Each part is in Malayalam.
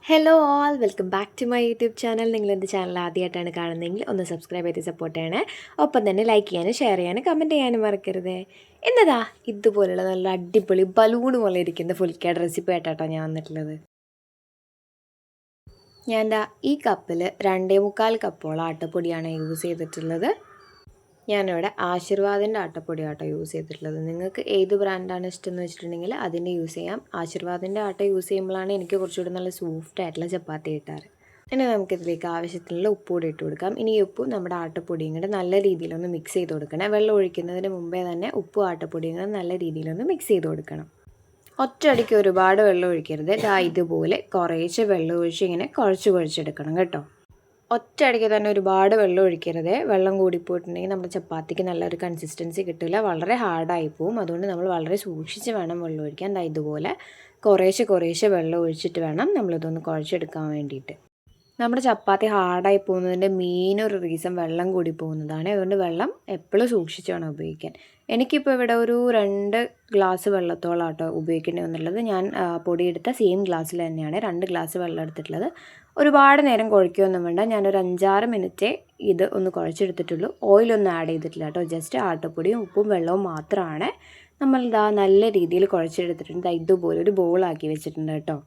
Hello all, welcome back to my YouTube channel. നിങ്ങൾ എൻ്റെ ചാനൽ ആദ്യമായിട്ടാണ് കാണുന്നതെങ്കിൽ ഒന്ന് സബ്സ്ക്രൈബ് ചെയ്ത് സപ്പോർട്ട് ചെയ്യണേ. ഒപ്പം തന്നെ ലൈക്ക് ചെയ്യാനും ഷെയർ ചെയ്യാനും കമൻറ്റ് ചെയ്യാനും മറക്കരുത്. എന്നതാ ഇതുപോലുള്ള നല്ല അടിപൊളി ബലൂൺ പോലെ ഇരിക്കുന്ന ഫുൾക്കേഡ് റെസിപ്പി ആയിട്ടാട്ടോ ഞാൻ വന്നിട്ടുള്ളത്. ഞാൻ എന്താ ഈ കപ്പിൽ 2.25 കപ്പോളം ആട്ടപ്പൊടിയാണ് യൂസ് ചെയ്തിട്ടുള്ളത്. ഞാനിവിടെ ആശീർവാദിൻ്റെ ആട്ടപ്പൊടി ആട്ടോ യൂസ് ചെയ്തിട്ടുള്ളത്. നിങ്ങൾക്ക് ഏത് ബ്രാൻഡാണ് ഇഷ്ടം എന്ന് വെച്ചിട്ടുണ്ടെങ്കിൽ അതിൻ്റെ യൂസ് ചെയ്യാം. ആശീർവാദിൻ്റെ ആട്ട യൂസ് ചെയ്യുമ്പോഴാണ് എനിക്ക് കുറച്ചുകൂടി നല്ല സോഫ്റ്റ് ആയിട്ടുള്ള ചപ്പാത്തി കിട്ടാറ്. ഇനി നമുക്കിതിലേക്ക് ആവശ്യത്തിനുള്ള ഉപ്പ് കൂടി ഇട്ട് കൊടുക്കാം. ഇനി ഈ ഉപ്പും നമ്മുടെ ആട്ടപ്പൊടിയും കൂടെ നല്ല രീതിയിലൊന്ന് മിക്സ് ചെയ്ത് കൊടുക്കണം. വെള്ളം ഒഴിക്കുന്നതിന് മുമ്പേ തന്നെ ഉപ്പും ആട്ടപ്പൊടിയും കൂടെ നല്ല രീതിയിലൊന്ന് മിക്സ് ചെയ്ത് കൊടുക്കണം. ഒറ്റയടിക്ക് ഒരുപാട് വെള്ളം ഒഴിക്കരുത്. ഇതുപോലെ കുറേശ്ശെ വെള്ളം ഒഴിച്ച് ഇങ്ങനെ കുഴച്ചെടുക്കണം കേട്ടോ. ഒറ്റയടിക്ക് തന്നെ ഒരുപാട് വെള്ളം ഒഴിക്കരുത്. വെള്ളം കൂടിപ്പോയിട്ടുണ്ടെങ്കിൽ നമ്മുടെ ചപ്പാത്തിക്ക് നല്ലൊരു കൺസിസ്റ്റൻസി കിട്ടില്ല, വളരെ ഹാർഡായി പോവും. അതുകൊണ്ട് നമ്മൾ വളരെ സൂക്ഷിച്ച് വേണം വെള്ളം ഒഴിക്കാൻ. ഇതുപോലെ കുറേശ്ശെ വെള്ളം ഒഴിച്ചിട്ട് വേണം നമ്മളിതൊന്ന് കുഴച്ചെടുക്കാൻ വേണ്ടിയിട്ട്. നമ്മുടെ ചപ്പാത്തി ഹാർഡായി പോകുന്നതിൻ്റെ മെയിൻ ഒരു റീസൺ വെള്ളം കൂടി പോകുന്നതാണ്. അതുകൊണ്ട് വെള്ളം എപ്പോഴും സൂക്ഷിച്ച് വേണം ഉപയോഗിക്കാൻ. എനിക്കിപ്പോൾ ഇവിടെ ഒരു 2 ഗ്ലാസ് വെള്ളത്തോളം ആട്ടോ ഉപയോഗിക്കേണ്ടി വന്നുള്ളത്. ഞാൻ പൊടിയെടുത്ത സെയിം ഗ്ലാസ്സിൽ തന്നെയാണ് 2 ഗ്ലാസ് വെള്ളം എടുത്തിട്ടുള്ളത്. ഒരുപാട് നേരം കുഴയ്ക്കുകയൊന്നും വേണ്ട. ഞാനൊരു 5-6 മിനിറ്റേ ഇത് ഒന്ന് കുഴച്ചെടുത്തിട്ടുള്ളൂ. ഓയിലൊന്നും ആഡ് ചെയ്തിട്ടില്ല കേട്ടോ. ജസ്റ്റ് ആട്ടപ്പൊടിയും ഉപ്പും വെള്ളവും മാത്രമാണ് നമ്മളിതാ നല്ല രീതിയിൽ കുഴച്ചെടുത്തിട്ടുണ്ട്. ഇതുപോലെ ഒരു ബോളാക്കി വെച്ചിട്ടുണ്ട് കേട്ടോ.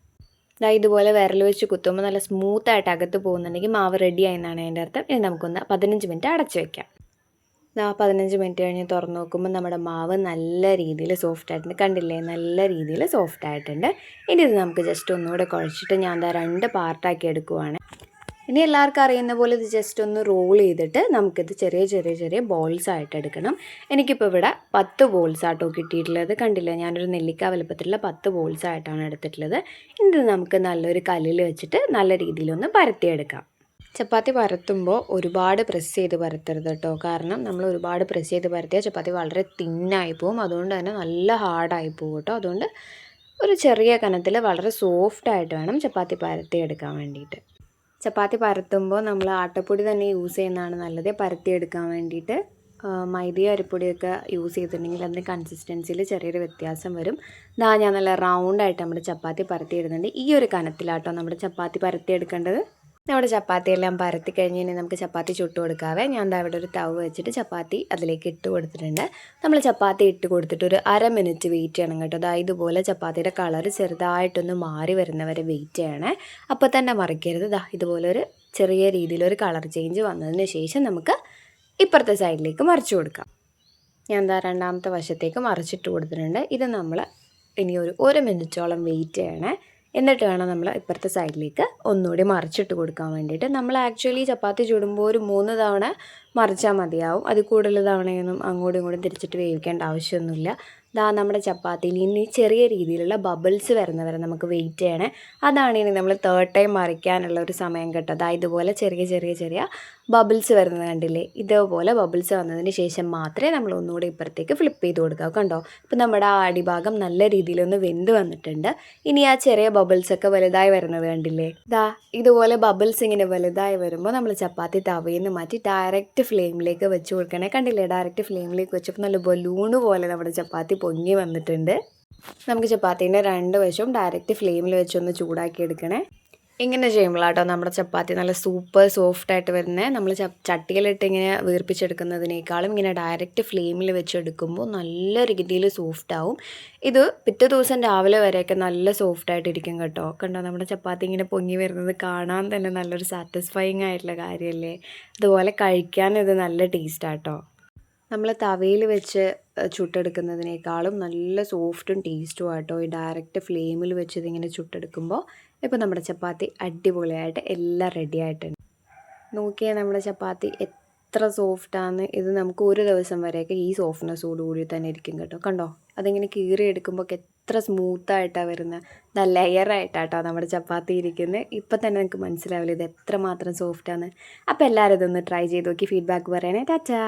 ഇതുപോലെ വിരൽ വെച്ച് കുത്തുമ്പോൾ നല്ല സ്മൂത്തായിട്ട് അകത്ത് പോകുന്നുണ്ടെങ്കിൽ മാവ് റെഡിയായി എന്നാണ് അതിൻ്റെ അർത്ഥം. ഇനി നമുക്കൊന്ന് 15 മിനിറ്റ് അടച്ചു വയ്ക്കാം. 15 മിനിറ്റ് കഴിഞ്ഞ് തുറന്ന് നോക്കുമ്പോൾ നമ്മുടെ മാവ് നല്ല രീതിയിൽ സോഫ്റ്റ് ആയിട്ടുണ്ട്. കണ്ടില്ലേ, നല്ല രീതിയിൽ സോഫ്റ്റ് ആയിട്ടുണ്ട്. ഇനി ഇത് നമുക്ക് ജസ്റ്റ് ഒന്നുകൂടെ കുഴച്ചിട്ട് ഞാൻ 2 പാർട്ടാക്കി എടുക്കുവാണ്. ഇനി എല്ലാവർക്കും അറിയുന്ന പോലെ ഇത് ജസ്റ്റ് ഒന്ന് റോൾ ചെയ്തിട്ട് നമുക്കിത് ചെറിയ ബോൾസ് ആയിട്ട് എടുക്കണം. എനിക്കിപ്പോൾ ഇവിടെ 10 ബോൾസ് ആട്ടോ കിട്ടിയിട്ടുള്ളത്. കണ്ടില്ലേ, ഞാനൊരു നെല്ലിക്ക വലുപ്പത്തിലുള്ള 10 ബോൾസ് ആയിട്ടാണ് എടുത്തിട്ടുള്ളത്. ഇത് നമുക്ക് നല്ലൊരു കല്ലിൽ വെച്ചിട്ട് നല്ല രീതിയിലൊന്ന് പരത്തിയെടുക്കാം. ചപ്പാത്തി പരത്തുമ്പോൾ ഒരുപാട് പ്രസ് ചെയ്ത് പരത്തരുത് കേട്ടോ. കാരണം നമ്മൾ ഒരുപാട് പ്രസ് ചെയ്ത് പരത്തിയാൽ ചപ്പാത്തി വളരെ തിന്നായി പോവും. അതുകൊണ്ട് തന്നെ നല്ല ഹാർഡായി പോകും കേട്ടോ. അതുകൊണ്ട് ഒരു ചെറിയ കനത്തിൽ വളരെ സോഫ്റ്റായിട്ട് വേണം ചപ്പാത്തി പരത്തിയെടുക്കാൻ വേണ്ടിയിട്ട്. ചപ്പാത്തി പരത്തുമ്പോൾ നമ്മൾ ആട്ടപ്പൊടി തന്നെ യൂസ് ചെയ്യുന്നതാണ് നല്ലത്. പരത്തിയെടുക്കാൻ വേണ്ടിയിട്ട് മൈദയോ അരിപ്പൊടിയൊക്കെ യൂസ് ചെയ്തിട്ടുണ്ടെങ്കിൽ അതിൻ്റെ കൺസിസ്റ്റൻസിയിൽ ചെറിയൊരു വ്യത്യാസം വരും. ഞാൻ നല്ല റൗണ്ടായിട്ട് നമ്മുടെ ചപ്പാത്തി പരത്തിയിടുന്നുണ്ട്. ഈ ഒരു കനത്തിലാട്ടോ നമ്മുടെ ചപ്പാത്തി പരത്തിയെടുക്കേണ്ടത്. നമ്മുടെ ചപ്പാത്തിയെല്ലാം പരത്തി കഴിഞ്ഞ് നമുക്ക് ചപ്പാത്തി ചുട്ട് കൊടുക്കാവേ. ഞാൻ ഇവിടെ ഒരു തവ് വെച്ചിട്ട് ചപ്പാത്തി അതിലേക്ക് ഇട്ട് കൊടുത്തിട്ടുണ്ട്. നമ്മൾ ചപ്പാത്തി ഇട്ട് കൊടുത്തിട്ട് ഒരു 1/2 മിനിറ്റ് വെയിറ്റ് ചെയ്യണം കേട്ടോ. ഇതുപോലെ ചപ്പാത്തിയുടെ കളർ ചെറുതായിട്ടൊന്ന് മാറി വരുന്നവരെ വെയിറ്റ് ചെയ്യണേ. അപ്പോൾ തന്നെ മറിക്കരുത്. ഇതുപോലെ ഒരു ചെറിയ രീതിയിലൊരു കളർ ചേഞ്ച് വന്നതിന് ശേഷം നമുക്ക് ഇപ്പുറത്തെ സൈഡിലേക്ക് മറിച്ച് കൊടുക്കാം. ഞാൻ രണ്ടാമത്തെ വശത്തേക്ക് മറിച്ചിട്ട് കൊടുത്തിട്ടുണ്ട്. ഇത് നമ്മൾ ഇനി ഒരു 1 മിനിറ്റോളം വെയിറ്റ് ചെയ്യണേ. എന്നിട്ട് വേണം നമ്മൾ ഇപ്പുറത്തെ സൈഡിലേക്ക് ഒന്നുകൂടി മറിച്ചിട്ട് കൊടുക്കാൻ വേണ്ടിയിട്ട്. നമ്മൾ ആക്ച്വലി ചപ്പാത്തി ചുടുമ്പോൾ ഒരു 3 തവണ മറിച്ചാൽ മതിയാവും. അത് കൂടുതൽ തവണയൊന്നും അങ്ങോട്ടും ഇങ്ങോട്ടും തിരിച്ചിട്ട് വേവിക്കേണ്ട ആവശ്യമൊന്നുമില്ല. നമ്മുടെ ചപ്പാത്തിയിൽ ഇനി ചെറിയ രീതിയിലുള്ള ബബിൾസ് വരുന്നവരെ നമുക്ക് വെയിറ്റ് ചെയ്യണേ. അതാണ് ഇനി നമ്മൾ 3rd ടൈം മറിക്കാനുള്ള ഒരു സമയം കേട്ടോ. ഇതുപോലെ ചെറിയ ബബിൾസ് വരുന്നത് കണ്ടില്ലേ. ഇതേപോലെ ബബിൾസ് വന്നതിന് ശേഷം മാത്രമേ നമ്മൾ ഒന്നുകൂടി ഇപ്പുറത്തേക്ക് ഫ്ലിപ്പ് ചെയ്ത് കൊടുക്കാവൂ. കണ്ടോ, ഇപ്പം നമ്മുടെ ആ അടിഭാഗം നല്ല രീതിയിലൊന്ന് വെന്ത് വന്നിട്ടുണ്ട്. ഇനി ആ ചെറിയ ബബിൾസൊക്കെ വലുതായി വരുന്നത് കണ്ടില്ലേ. ഇതുപോലെ ബബിൾസ് ഇങ്ങനെ വലുതായി വരുമ്പോൾ നമ്മൾ ചപ്പാത്തി തവയിൽ നിന്ന് മാറ്റി ഡയറക്റ്റ് ഫ്ലെയിമിലേക്ക് വെച്ച് കൊടുക്കണേ. കണ്ടില്ലേ, ഡയറക്റ്റ് ഫ്ലെയിമിലേക്ക് വെച്ചപ്പോൾ നല്ല ബലൂണ് പോലെ നമ്മുടെ ചപ്പാത്തി പൊങ്ങി വന്നിട്ടുണ്ട്. നമുക്ക് ചപ്പാത്തീൻ്റെ 2 വശവും ഡയറക്റ്റ് ഫ്ലെയിമിൽ വെച്ചൊന്ന് ചൂടാക്കി എടുക്കണേ. ഇങ്ങനെ ചെയ്യുമ്പോഴാട്ടോ നമ്മുടെ ചപ്പാത്തി നല്ല സൂപ്പർ സോഫ്റ്റായിട്ട് വരുന്നത്. നമ്മൾ ചട്ടിയിലിട്ട് ഇങ്ങനെ വീർപ്പിച്ചെടുക്കുന്നതിനേക്കാളും ഇങ്ങനെ ഡയറക്റ്റ് ഫ്ലെയിമിൽ വെച്ചെടുക്കുമ്പോൾ നല്ല രീതിയിൽ സോഫ്റ്റ് ആവും. ഇത് പിറ്റേ ദിവസം രാവിലെ വരെയൊക്കെ നല്ല സോഫ്റ്റായിട്ടിരിക്കും കേട്ടോ. കണ്ടോ, നമ്മുടെ ചപ്പാത്തി ഇങ്ങനെ പൊങ്ങി വരുന്നത് കാണാൻ തന്നെ നല്ലൊരു സാറ്റിസ്ഫൈയിങ് ആയിട്ടുള്ള കാര്യമല്ലേ. അതുപോലെ കഴിക്കാൻ ഇത് നല്ല ടേസ്റ്റാട്ടോ. നമ്മൾ തവയിൽ വെച്ച് ചുട്ടെടുക്കുന്നതിനേക്കാളും നല്ല സോഫ്റ്റും ടേസ്റ്റും ആട്ടോ ഈ ഡയറക്റ്റ് ഫ്ലെയിമിൽ വെച്ച് ഇതിങ്ങനെ ചുട്ടെടുക്കുമ്പോൾ. ഇപ്പോൾ നമ്മുടെ ചപ്പാത്തി അടിപൊളിയായിട്ട് എല്ലാം റെഡി ആയിട്ടുണ്ട്. നോക്കിയാൽ നമ്മുടെ ചപ്പാത്തി എത്ര സോഫ്റ്റാണ്. ഇത് നമുക്ക് ഒരു ദിവസം വരെയൊക്കെ ഈ സോഫ്റ്റ്നെസ്സോട് കൂടി തന്നെ ഇരിക്കും കേട്ടോ. കണ്ടോ, അതിങ്ങനെ കീറിയെടുക്കുമ്പോൾ എത്ര സ്മൂത്തായിട്ടാണ് വരുന്നത്. ലെയറായിട്ടാട്ടോ നമ്മുടെ ചപ്പാത്തി ഇരിക്കുന്നത്. ഇപ്പം തന്നെ നിങ്ങൾക്ക് മനസ്സിലാവില്ല ഇത് എത്രമാത്രം സോഫ്റ്റാണ്. അപ്പോൾ എല്ലാവരും ഇതൊന്ന് ട്രൈ ചെയ്ത് നോക്കി ഫീഡ്ബാക്ക് പറയണേ. ടാറ്റാ.